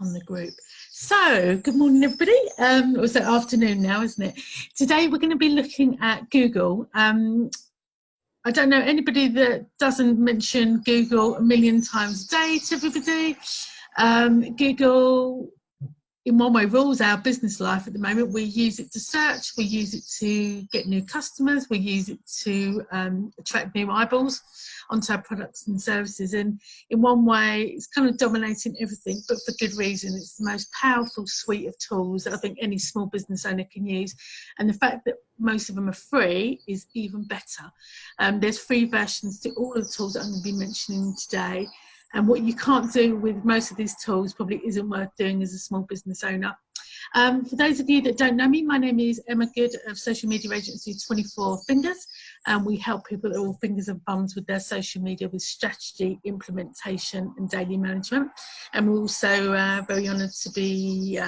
on the group. So, good morning, everybody. Or is it afternoon now, isn't it? Today we're going to be looking at Google. I don't know anybody that doesn't mention Google a million times a day to everybody. Google, in one way, rules our business life at the moment. We use it to search, we use it to get new customers, we use it to attract new eyeballs onto our products and services, and in one way it's kind of dominating everything, but for good reason. It's the most powerful suite of tools that I think any small business owner can use, and the fact that most of them are free is even better. There's free versions to all of the tools that I'm going to be mentioning today, and what you can't do with most of these tools probably isn't worth doing as a small business owner. For those of you that don't know me, my name is Emma Good of social media agency 24 Fingers, and we help people at all fingers and bums with their social media with strategy, implementation and daily management. And we're also very honoured to be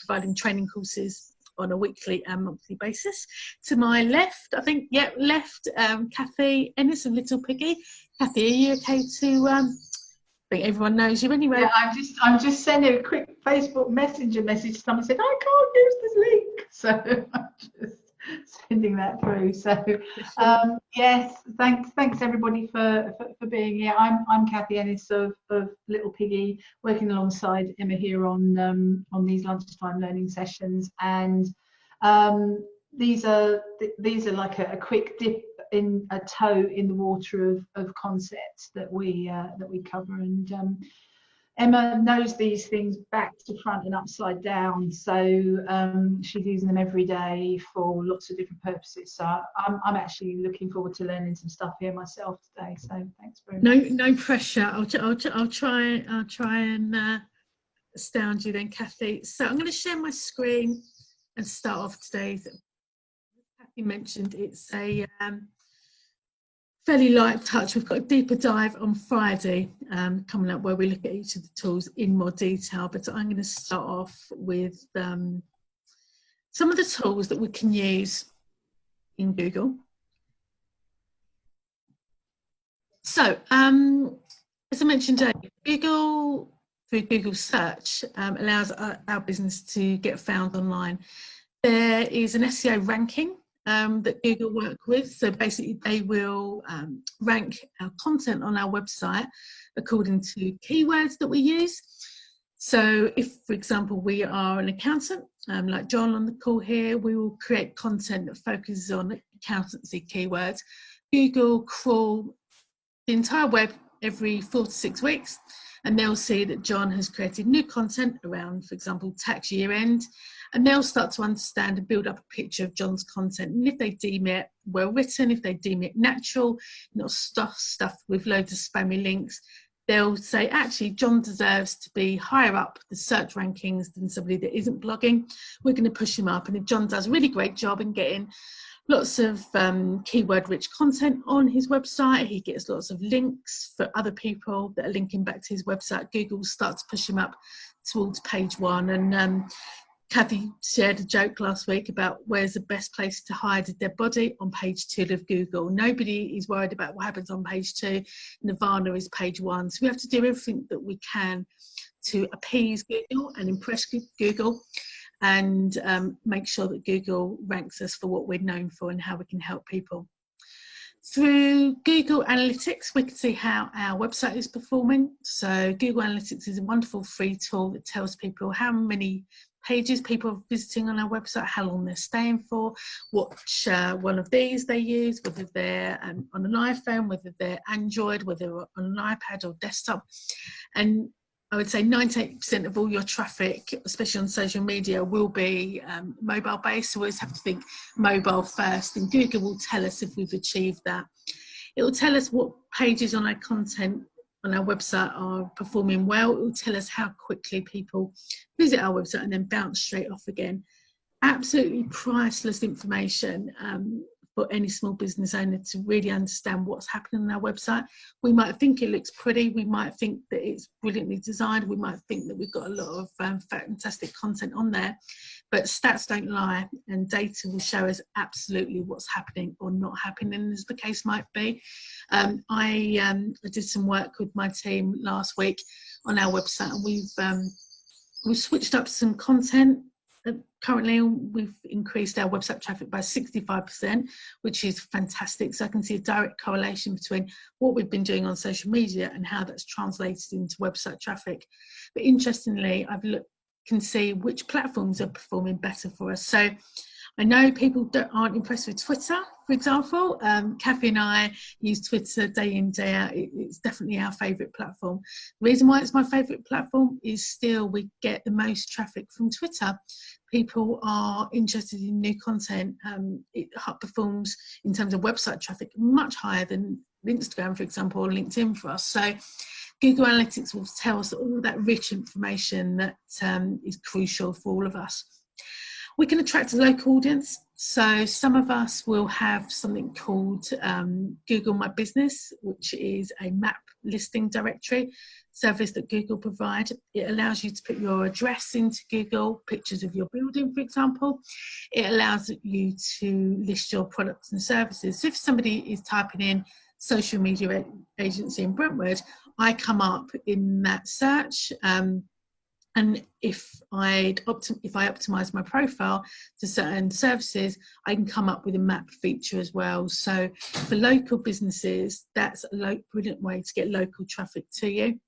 providing training courses on a weekly and monthly basis. To my left, I think, Kathy Ennis of Little Piggy. Kathy, are you okay to... I think everyone knows you anyway. Yeah, I'm just sending a quick Facebook Messenger message. Someone said I can't use this link, so I'm just sending that through. So yes, thanks everybody for being here. I'm Kathy Ennis of Little Piggy, working alongside Emma here on these lunchtime learning sessions, and these are like a quick dip in a toe in the water of concepts that we cover, and Emma knows these things back to front and upside down, so she's using them every day for lots of different purposes. So I'm actually looking forward to learning some stuff here myself today. So thanks very much. No pressure. I'll try and astound you then, Kathy. So I'm going to share my screen and start off today's. As Kathy mentioned, it's a fairly light touch. We've got a deeper dive on Friday coming up, where we look at each of the tools in more detail, but I'm going to start off with some of the tools that we can use in Google. So as I mentioned earlier, Google, through Google search, allows our business to get found online. There is an SEO ranking that Google work with. So basically they will rank our content on our website according to keywords that we use. So if, for example, we are an accountant, like John on the call here, we will create content that focuses on accountancy keywords. Google crawl the entire web every 4 to 6 weeks, and they'll see that John has created new content around, for example, tax year end, and they'll start to understand and build up a picture of John's content. And if they deem it well written, if they deem it natural, not stuffed with loads of spammy links, they'll say, actually, John deserves to be higher up the search rankings than somebody that isn't blogging. We're going to push him up. And if John does a really great job in getting lots of keyword-rich content on his website, he gets lots of links for other people that are linking back to his website, Google will start to push him up towards page 1. And Kathy shared a joke last week about where's the best place to hide a dead body? On page 2 of Google. Nobody is worried about what happens on page 2. Nirvana is page 1. So we have to do everything that we can to appease Google and impress Google, and make sure that Google ranks us for what we're known for and how we can help people. Through Google Analytics, we can see how our website is performing. So Google Analytics is a wonderful free tool that tells people how many pages people are visiting on our website, how long they're staying for, which one of these they use, whether they're on an iPhone, whether they're Android, whether they're on an iPad or desktop. And I would say 98% of all your traffic, especially on social media, will be mobile based. So we always have to think mobile first, and Google will tell us if we've achieved that. It will tell us what pages on our content on our website are performing well. It will tell us how quickly people visit our website and then bounce straight off again. Absolutely priceless information for any small business owner to really understand what's happening on our website. We might think it looks pretty, we might think that it's brilliantly designed, we might think that we've got a lot of fantastic content on there, but stats don't lie, and data will show us absolutely what's happening or not happening, as the case might be. I did some work with my team last week on our website, and we've We've switched up some content. Currently, we've increased our website traffic by 65%, which is fantastic. So I can see a direct correlation between what we've been doing on social media and how that's translated into website traffic. But interestingly, can see which platforms are performing better for us. So I know people aren't impressed with Twitter, for example. Kathy and I use Twitter day in, day out. It's definitely our favourite platform. The reason why it's my favourite platform is still we get the most traffic from Twitter. People are interested in new content. It performs in terms of website traffic much higher than Instagram, for example, or LinkedIn for us. So Google Analytics will tell us all that rich information that is crucial for all of us. We can attract a local audience. So some of us will have something called Google My Business, which is a map listing directory service that Google provide. It allows you to put your address into Google, pictures of your building, for example. It allows you to list your products and services. So if somebody is typing in social media agency in Brentwood, I come up in that search. And if I optimize my profile to certain services, I can come up with a map feature as well. So for local businesses, that's a brilliant way to get local traffic to you.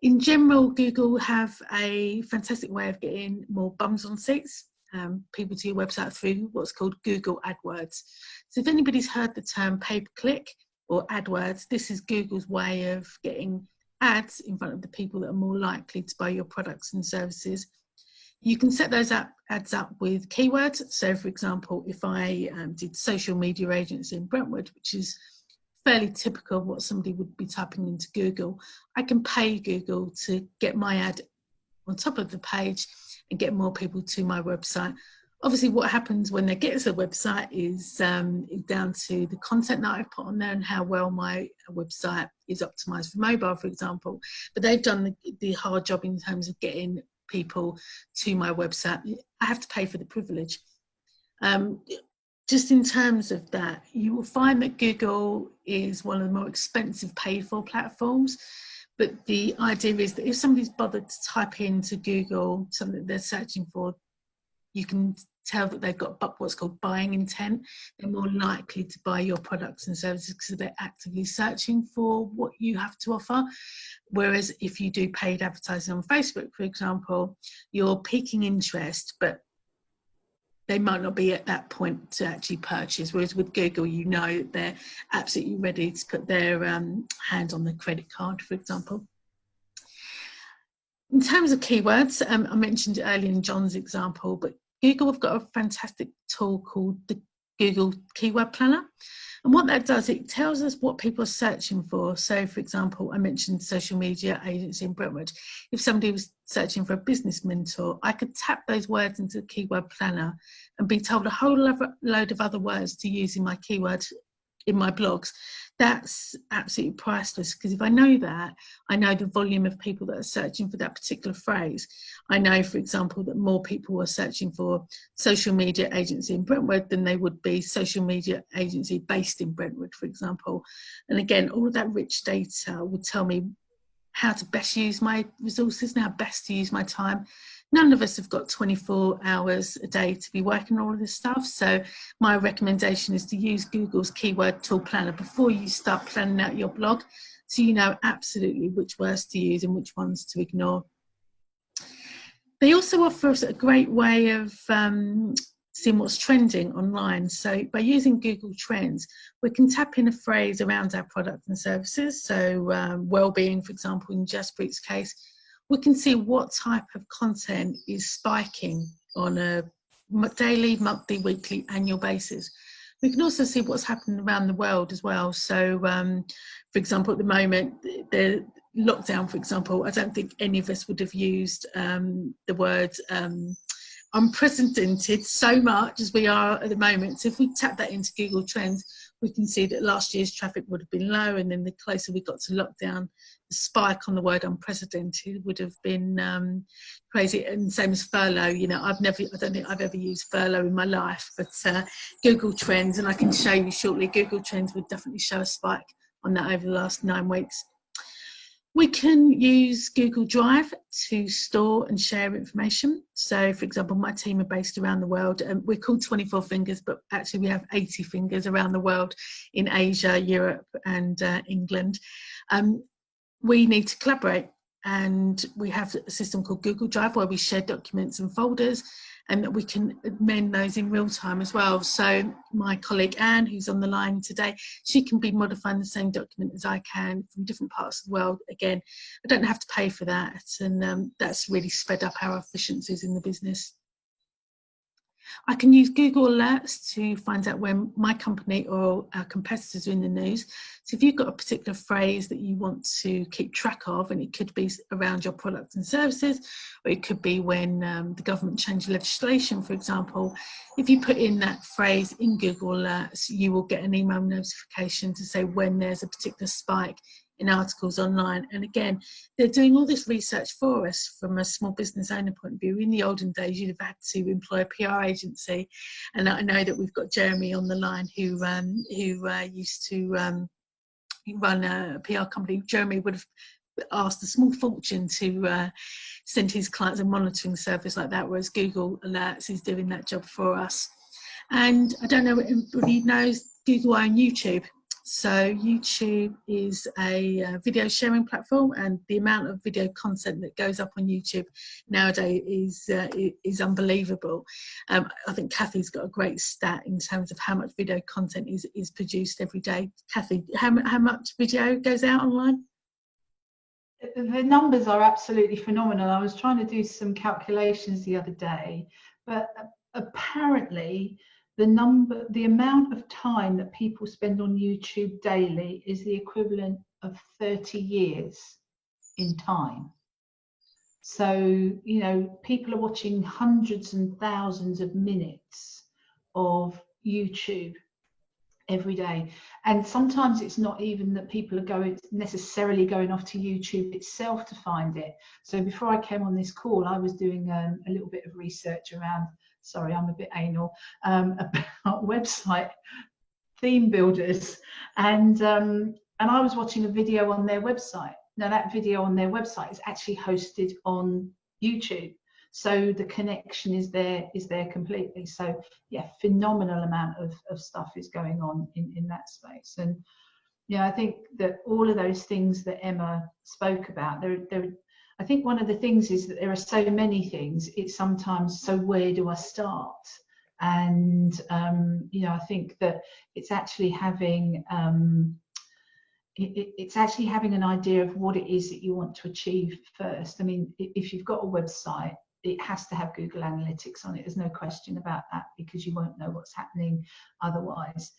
In general, Google have a fantastic way of getting more bums on seats, people to your website through what's called Google AdWords. So if anybody's heard the term pay-per-click or AdWords, this is Google's way of getting ads in front of the people that are more likely to buy your products and services. You can set those ads up with keywords. So for example, if I did social media agency in Brentwood, which is fairly typical of what somebody would be typing into Google, I can pay Google to get my ad on top of the page and get more people to my website. Obviously, what happens when they get to the website is down to the content that I've put on there and how well my website is optimized for mobile, for example. But they've done the hard job in terms of getting people to my website. I have to pay for the privilege. Just in terms of that, you will find that Google is one of the more expensive paid for platforms. But the idea is that if somebody's bothered to type into Google something that they're searching for, you can tell that they've got what's called buying intent. They're more likely to buy your products and services because they're actively searching for what you have to offer. Whereas if you do paid advertising on Facebook, for example, you're piquing interest, but they might not be at that point to actually purchase. Whereas with Google, you know that they're absolutely ready to put their hand on the credit card, for example. In terms of keywords, I mentioned earlier in John's example, but Google have got a fantastic tool called the Google Keyword Planner. And what that does, it tells us what people are searching for. So, for example, I mentioned social media agency in Brentwood. If somebody was searching for a business mentor, I could tap those words into the Keyword Planner and be told a whole load of other words to use in my keywords in my blogs. That's absolutely priceless, because if I know that, I know the volume of people that are searching for that particular phrase. I know, for example, that more people are searching for social media agency in Brentwood than they would be social media agency based in Brentwood, for example. And again, all of that rich data will tell me how to best use my resources and how best to use my time. None of us have got 24 hours a day to be working on all of this stuff. So my recommendation is to use Google's Keyword Tool Planner before you start planning out your blog, so you know absolutely which words to use and which ones to ignore. They also offer us a great way of seeing what's trending online. So by using Google Trends, we can tap in a phrase around our products and services. So well-being, for example, in Jaspreet's case, we can see what type of content is spiking on a daily, monthly, weekly, annual basis. We can also see what's happening around the world as well. So, for example, at the moment, the lockdown, for example, I don't think any of us would have used the word unprecedented so much as we are at the moment. So if we tap that into Google Trends, we can see that last year's traffic would have been low, and then the closer we got to lockdown, the spike on the word unprecedented would have been crazy. And same as furlough, you know, I don't think I've ever used furlough in my life, but Google Trends, and I can show you shortly, Google Trends would definitely show a spike on that over the last 9 weeks. We can use Google Drive to store and share information. So, for example, my team are based around the world, and we're called 24 Fingers, but actually we have 80 fingers around the world in Asia, Europe, and England. We need to collaborate, and we have a system called Google Drive where we share documents and folders, and that we can amend those in real time as well. So my colleague Anne, who's on the line today, she can be modifying the same document as I can from different parts of the world. Again, I don't have to pay for that, and that's really sped up our efficiencies in the business. I can use Google Alerts to find out when my company or our competitors are in the news. So if you've got a particular phrase that you want to keep track of, and it could be around your products and services, or it could be when the government changed legislation, for example, if you put in that phrase in Google Alerts, you will get an email notification to say when there's a particular spike in articles online. And again, they're doing all this research for us from a small business owner point of view. In the olden days, you'd have had to employ a PR agency, and I know that we've got Jeremy on the line who used to run a PR company. Jeremy would have asked a small fortune to send his clients a monitoring service like that, whereas Google Alerts is doing that job for us. And I don't know if everybody knows Google own YouTube. So YouTube is a video sharing platform, and the amount of video content that goes up on YouTube nowadays is unbelievable. I think Kathy's got a great stat in terms of how much video content is produced every day. Kathy, how much video goes out online? The numbers are absolutely phenomenal. I was trying to do some calculations the other day, but apparently the amount of time that people spend on YouTube daily is the equivalent of 30 years in time. So, you know, people are watching hundreds and thousands of minutes of YouTube every day. And sometimes it's not even that people are necessarily going off to YouTube itself to find it. So before I came on this call, I was doing a little bit of research around, sorry, I'm a bit anal, about website theme builders, and I was watching a video on their website. Now that video on their website is actually hosted on YouTube, so the connection is there completely. So yeah, phenomenal amount of stuff is going on in that space. And yeah, I think that all of those things that Emma spoke about, I think one of the things is that there are so many things, it's sometimes, so where do I start? And you know, I think that it's actually having it's actually having an idea of what it is that you want to achieve first. I mean, if you've got a website, it has to have Google Analytics on it. There's no question about that, because you won't know what's happening otherwise.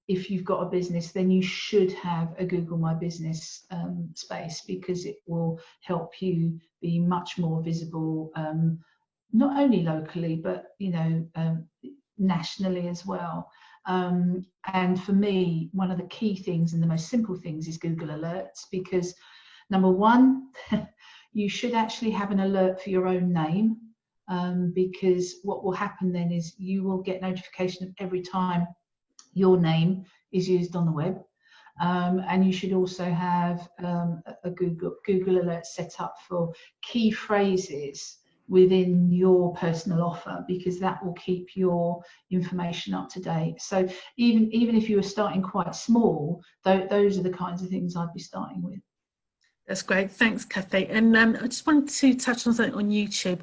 If you've got a business, then you should have a Google My Business space, because it will help you be much more visible, not only locally, but you know, nationally as well. And for me, one of the key things and the most simple things is Google Alerts, because number one, you should actually have an alert for your own name, because what will happen then is you will get notification of every time your name is used on the web. And you should also have a Google Alert set up for key phrases within your personal offer, because that will keep your information up to date. So even if you were starting quite small, those are the kinds of things I'd be starting with. That's great, thanks Kathy. And I just wanted to touch on something on YouTube.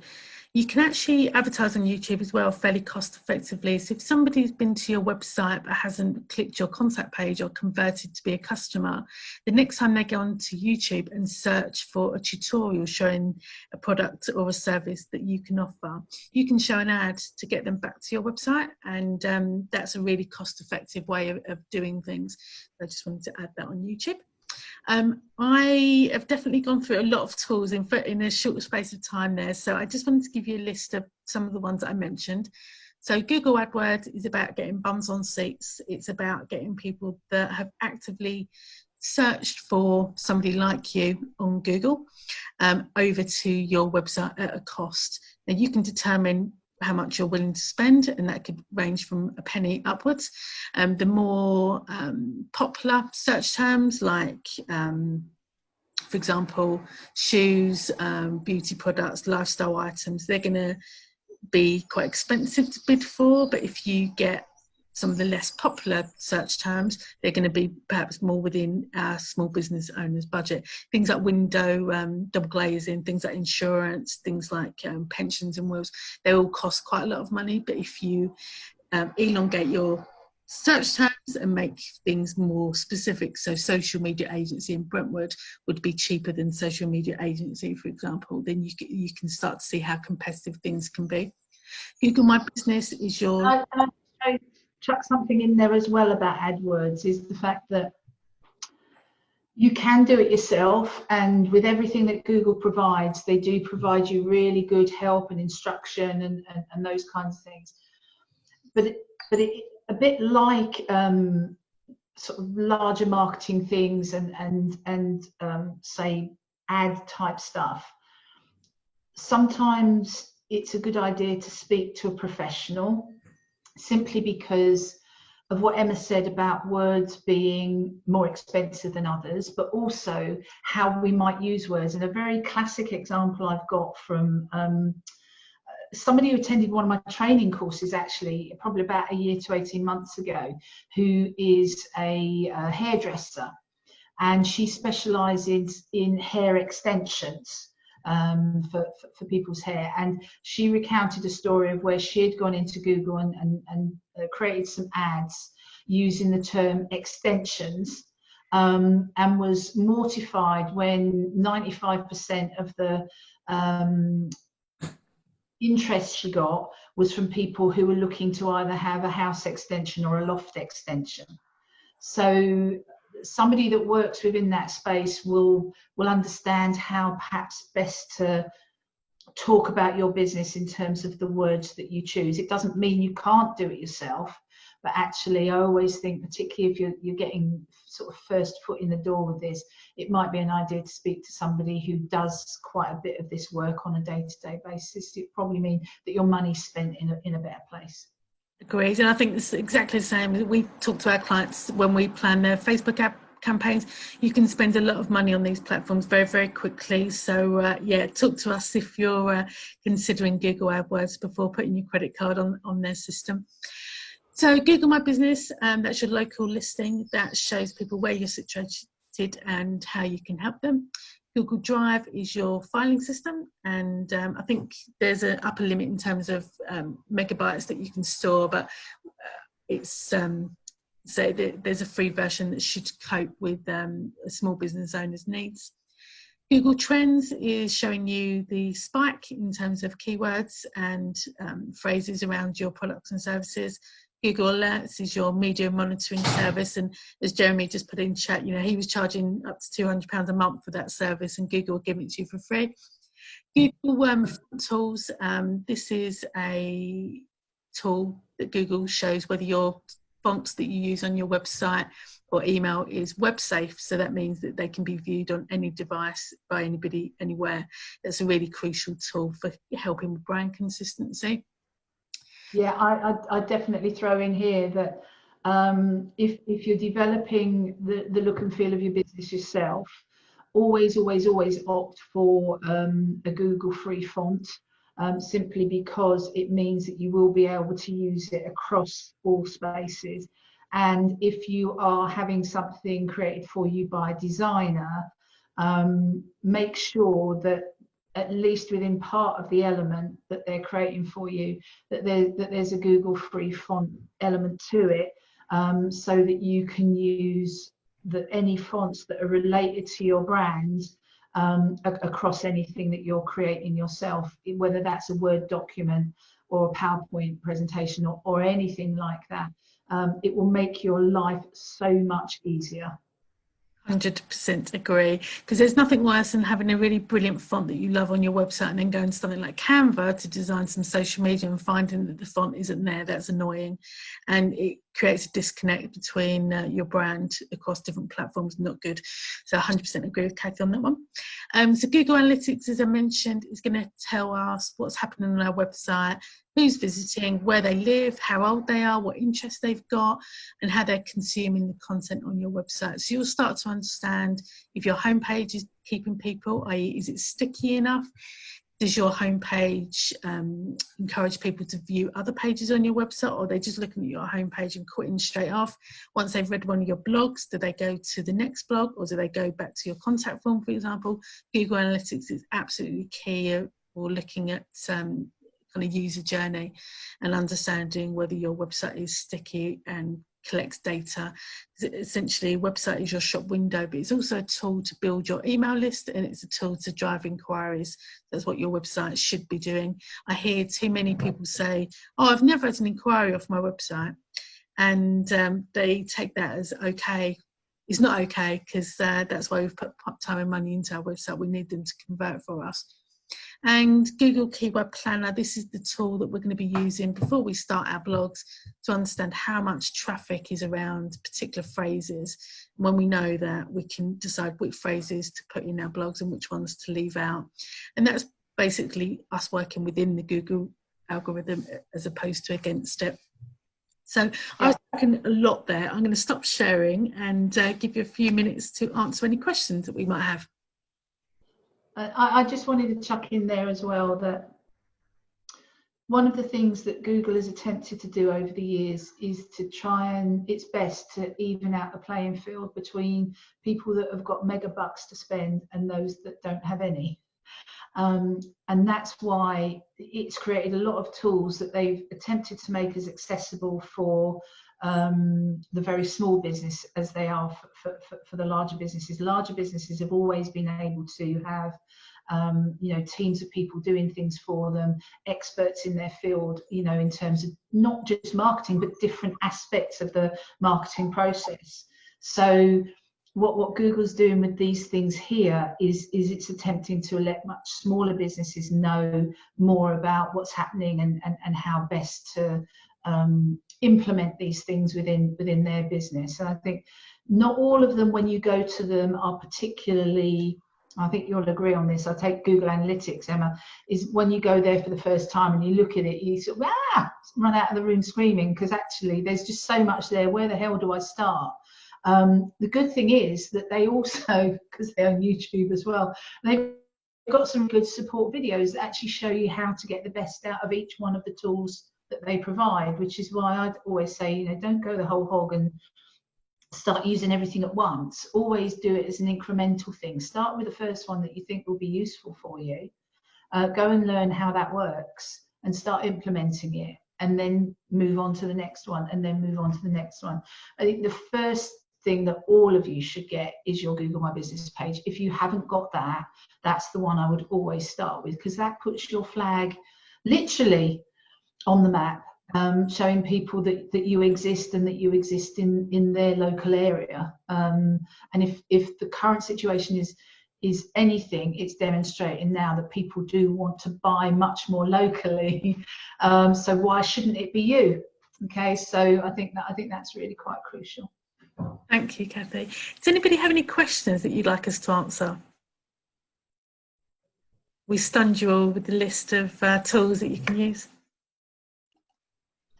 You can actually advertise on YouTube as well fairly cost effectively. So if somebody's been to your website but hasn't clicked your contact page or converted to be a customer, the next time they go onto YouTube and search for a tutorial showing a product or a service that you can offer, you can show an ad to get them back to your website, and that's a really cost effective way of doing things. I just wanted to add that on YouTube. I have definitely gone through a lot of tools in a short space of time there, so I just wanted to give you a list of some of the ones that I mentioned. So Google AdWords is about getting bums on seats. It's about getting people that have actively searched for somebody like you on Google over to your website at a cost. Now you can determine how much you're willing to spend, and that could range from a penny upwards. The more popular search terms like for example, shoes, beauty products, lifestyle items, they're going to be quite expensive to bid for. But if you get some of the less popular search terms, they're going to be perhaps more within our small business owners' budget. Things like window double glazing, things like insurance, things like pensions and wills, they all cost quite a lot of money. But if you elongate your search terms and make things more specific, so social media agency in Brentwood would be cheaper than social media agency, for example, then you can start to see how competitive things can be. Google My Business is your... I chuck something in there as well about AdWords, is the fact that you can do it yourself, and with everything that Google provides, they do provide you really good help and instruction and those kinds of things. But it a bit like sort of larger marketing things and say ad type stuff, sometimes it's a good idea to speak to a professional, simply because of what Emma said about words being more expensive than others, but also how we might use words. And a very classic example I've got from somebody who attended one of my training courses, actually, probably about a year to 18 months ago, who is a hairdresser, and she specialises in hair extensions. For people's hair, and she recounted a story of where she had gone into Google and created some ads using the term extensions, and was mortified when 95% of the interest she got was from people who were looking to either have a house extension or a loft extension. So somebody that works within that space will understand how perhaps best to talk about your business in terms of the words that you choose. It doesn't mean you can't do it yourself, but actually I always think, particularly if you're getting sort of first foot in the door with this, it might be an idea to speak to somebody who does quite a bit of this work on a day-to-day basis. It probably mean that your money's spent in a better place. Agreed, and I think it's exactly the same. We talk to our clients when we plan their Facebook campaigns. You can spend a lot of money on these platforms very, very quickly. So yeah, talk to us if you're considering Google AdWords before putting your credit card on their system. So Google My Business, that's your local listing that shows people where you're situated and how you can help them. Google Drive is your filing system, and I think there's an upper limit in terms of megabytes that you can store, but it's so there's a free version that should cope with a small business owner's needs. Google Trends is showing you the spike in terms of keywords and phrases around your products and services. Google Alerts is your media monitoring service, and as Jeremy just put in chat, you know, he was charging up to £200 a month for that service, and Google will give it to you for free. Google Tools, this is a tool that Google shows whether your fonts that you use on your website or email is web safe, so that means that they can be viewed on any device by anybody anywhere. That's a really crucial tool for helping with brand consistency. Yeah, I definitely throw in here that if you're developing the look and feel of your business yourself, always opt for a Google free font, simply because it means that you will be able to use it across all spaces. And if you are having something created for you by a designer, make sure that at least within part of the element that they're creating for you, that there's a Google free font element to it, so that you can use any fonts that are related to your brand across anything that you're creating yourself, whether that's a Word document or a PowerPoint presentation or anything like that. It will make your life so much easier. 100% agree, because there's nothing worse than having a really brilliant font that you love on your website and then going to something like Canva to design some social media and finding that the font isn't there. That's annoying, and creates a disconnect between your brand across different platforms. Not good. So 100% agree with Kathy on that one. So Google Analytics, as I mentioned, is going to tell us what's happening on our website, who's visiting, where they live, how old they are, what interests they've got, and how they're consuming the content on your website. So you'll start to understand if your homepage is keeping people, i.e. is it sticky enough? Does your homepage encourage people to view other pages on your website, or are they just looking at your homepage and quitting straight off? Once they've read one of your blogs, do they go to the next blog, or do they go back to your contact form, for example? Google Analytics is absolutely key for looking at kind of user journey and understanding whether your website is sticky and collects data. Essentially, a website is your shop window, but it's also a tool to build your email list, and it's a tool to drive inquiries. That's what your website should be doing. I hear too many people say, oh, I've never had an inquiry off my website, and they take that as okay. It's not okay, because that's why we've put time and money into our website. We need them to convert for us. And Google Keyword Planner, this is the tool that we're going to be using before we start our blogs to understand how much traffic is around particular phrases. When we know that, we can decide which phrases to put in our blogs and which ones to leave out. And that's basically us working within the Google algorithm as opposed to against it. So I was talking a lot there. I'm going to stop sharing and give you a few minutes to answer any questions that we might have. I just wanted to chuck in there as well that one of the things that Google has attempted to do over the years is to try and its best to even out the playing field between people that have got mega bucks to spend and those that don't have any. And that's why it's created a lot of tools that they've attempted to make as accessible for the very small business as they are for the larger businesses. Larger businesses have always been able to have teams of people doing things for them, experts in their field, in terms of not just marketing but different aspects of the marketing process. So what Google's doing with these things here is it's attempting to let much smaller businesses know more about what's happening and how best to implement these things within their business. And I think not all of them, when you go to them, are particularly, I think you'll agree on this, I take Google Analytics, Emma, is when you go there for the first time and you look at it, you sort of run out of the room screaming, because actually there's just so much there. Where the hell do I start? The good thing is that they also, because they're on YouTube as well, they've got some good support videos that actually show you how to get the best out of each one of the tools that they provide, which is why I'd always say, don't go the whole hog and start using everything at once. Always do it as an incremental thing. Start with the first one that you think will be useful for you. Go and learn how that works and start implementing it, and then move on to the next one, and then move on to the next one. I think the first thing that all of you should get is your Google My Business page. If you haven't got that, that's the one I would always start with, because that puts your flag literally on the map, showing people that you exist and that you exist in their local area. And if the current situation is anything, it's demonstrating now that people do want to buy much more locally. So why shouldn't it be you? Okay, so I think that's really quite crucial. Thank you, Kathy. Does anybody have any questions that you'd like us to answer? We stunned you all with the list of tools that you can use.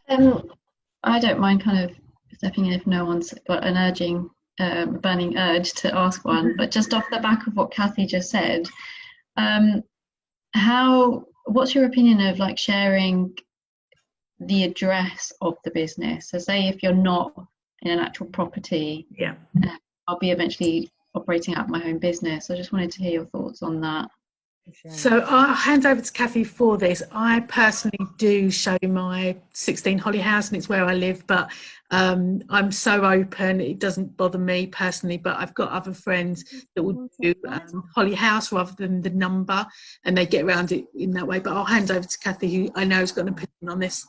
I don't mind kind of stepping in if no one's got an burning urge to ask one, but just off the back of what Kathy just said, what's your opinion of like sharing the address of the business? So say if you're not in an actual property, I'll be eventually operating out of my home business. I just wanted to hear your thoughts on that. So I'll hand over to Kathy for this. I personally do show my 16 Holly House, and it's where I live, but I'm so open, it doesn't bother me personally, but I've got other friends that will do Holly House rather than the number, and they get around it in that way. But I'll hand over to Kathy, who I know has got an opinion on this.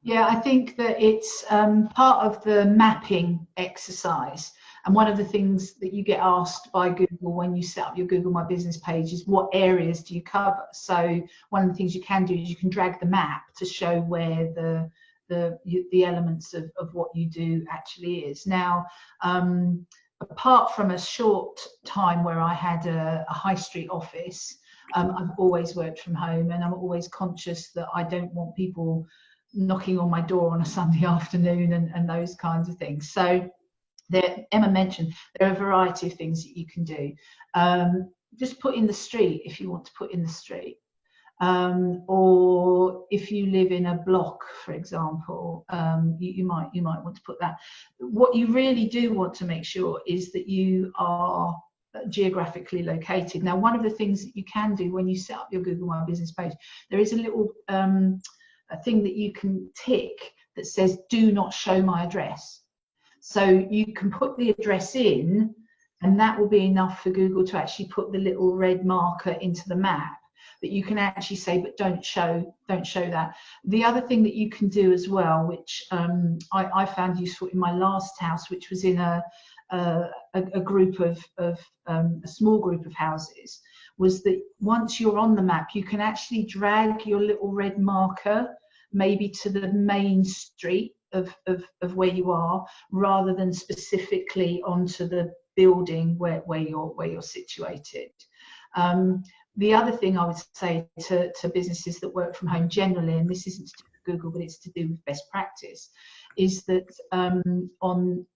Yeah, I think that it's part of the mapping exercise. And one of the things that you get asked by Google when you set up your Google My Business page is what areas do you cover? So one of the things you can do is you can drag the map to show where the the elements of what you do actually is. Now, apart from a short time where I had a high street office, I've always worked from home, and I'm always conscious that I don't want people knocking on my door on a Sunday afternoon and those kinds of things. So Emma mentioned there are a variety of things that you can do. Just put in the street if you want to put in the street. Or if you live in a block, for example, you might want to put that. What you really do want to make sure is that you are geographically located. Now, one of the things that you can do when you set up your Google My Business page, there is a little a thing that you can tick that says do not show my address. So you can put the address in, and that will be enough for Google to actually put the little red marker into the map. But you can actually say, but don't show that. The other thing that you can do as well, which I found useful in my last house, which was in a group of a small group of houses, was that once you're on the map, you can actually drag your little red marker maybe to the main street of where you are, rather than specifically onto the building where you're situated. The other thing I would say to businesses that work from home generally, and this isn't to do with Google, but it's to do with best practice, is that on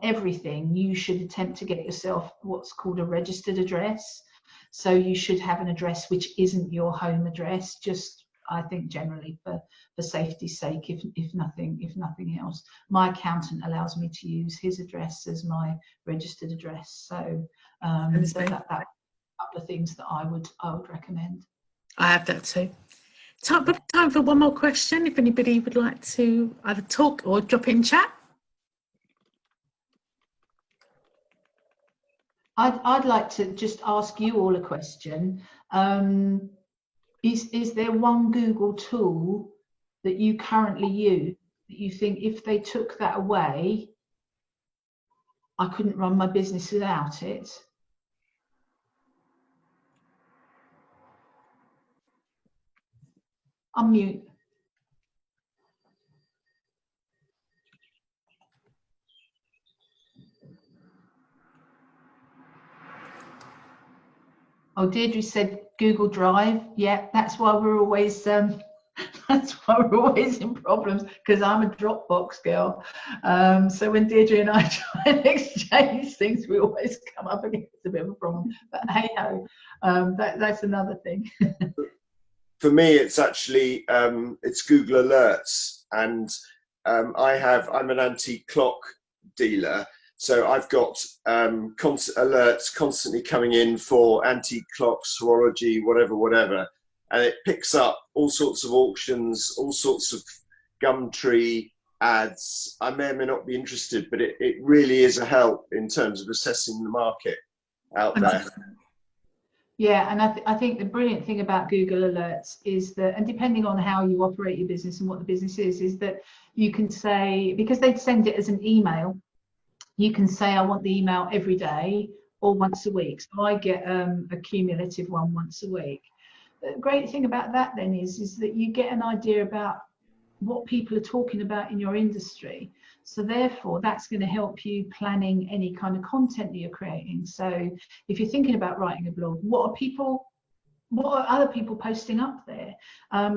everything you should attempt to get yourself what's called a registered address. So you should have an address which isn't your home address, just I think generally for safety's sake, if nothing else. My accountant allows me to use his address as my registered address. So that couple of things that I would recommend. I have that too. Time for one more question. If anybody would like to either talk or drop in chat. I'd like to just ask you all a question. Is there one Google tool that you currently use that you think if they took that away, I couldn't run my business without it? Unmute. Oh, Deirdre said Google Drive. Yeah, that's why we're always in problems, because I'm a Dropbox girl. So when Deirdre and I try and exchange things, we always come up against a bit of a problem. But hey ho, that's another thing. For me, it's actually it's Google Alerts, and I'm an antique clock dealer, so I've got alerts constantly coming in for antique clocks, horology, whatever, and it picks up all sorts of auctions, all sorts of Gumtree ads. I may or may not be interested, but it really is a help in terms of assessing the market out there. Yeah, and I think the brilliant thing about Google Alerts is that, and depending on how you operate your business and what the business is that you can say, because they'd send it as an email, you can say, I want the email every day or once a week. So I get a cumulative one once a week. The great thing about that then is that you get an idea about what people are talking about in your industry. So therefore, that's going to help you planning any kind of content that you're creating. So if you're thinking about writing a blog, what are other people posting up there?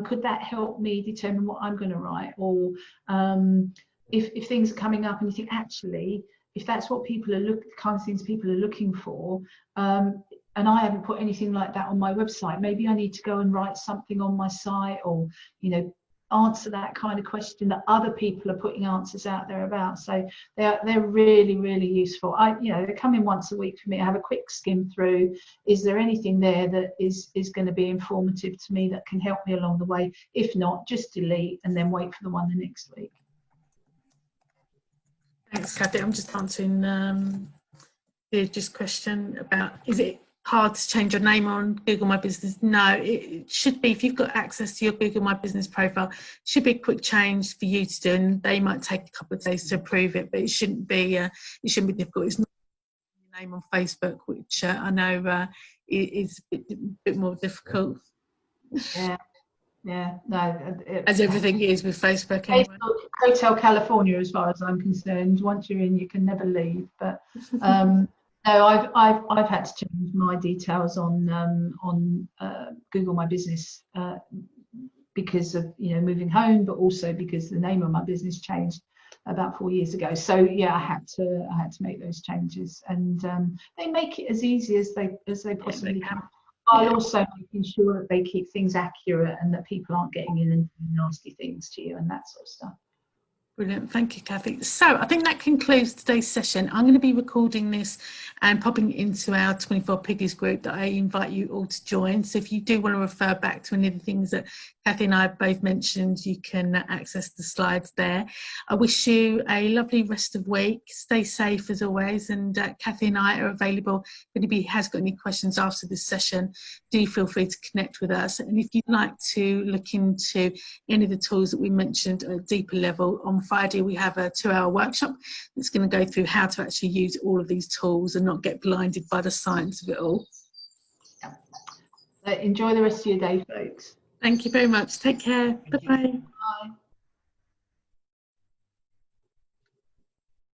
Could that help me determine what I'm going to write? Or if things are coming up and you think, actually, if that's what people are kind of things people are looking for, and I haven't put anything like that on my website, maybe I need to go and write something on my site, or answer that kind of question that other people are putting answers out there about. So they're really, really useful. They come in once a week for me. I have a quick skim through. Is there anything there that is going to be informative to me that can help me along the way? If not, just delete and then wait for the one the next week. Thanks, Kathy. I'm just answering Deirdre's question about, is it hard to change your name on Google My Business? No, it should be. If you've got access to your Google My Business profile, it should be a quick change for you to do, and they might take a couple of days to approve it, but it shouldn't be difficult. It's not your name on Facebook, which I know is a bit more difficult. Yeah. Yeah, no, as everything is with Facebook anyway. Facebook, Hotel California, as far as I'm concerned. Once you're in, you can never leave. But no, I've had to change my details on Google My Business because of moving home, but also because the name of my business changed about 4 years ago. So yeah, I had to make those changes, and they make it as easy as they possibly can, while also making sure that they keep things accurate and that people aren't getting in and doing nasty things to you and that sort of stuff. Brilliant, thank you, Kathy. So I think that concludes today's session. I'm going to be recording this and popping it into our 24 Piggies group that I invite you all to join. So if you do want to refer back to any of the things that Kathy and I have both mentioned, you can access the slides there. I wish you a lovely rest of week. Stay safe as always, and Kathy and I are available. If anybody has got any questions after this session, do feel free to connect with us. And if you'd like to look into any of the tools that we mentioned at a deeper level, on Friday we have a 2-hour workshop that's going to go through how to actually use all of these tools and not get blinded by the science of it all. Enjoy the rest of your day, folks. Thank you very much. Take care. Bye-bye. Bye.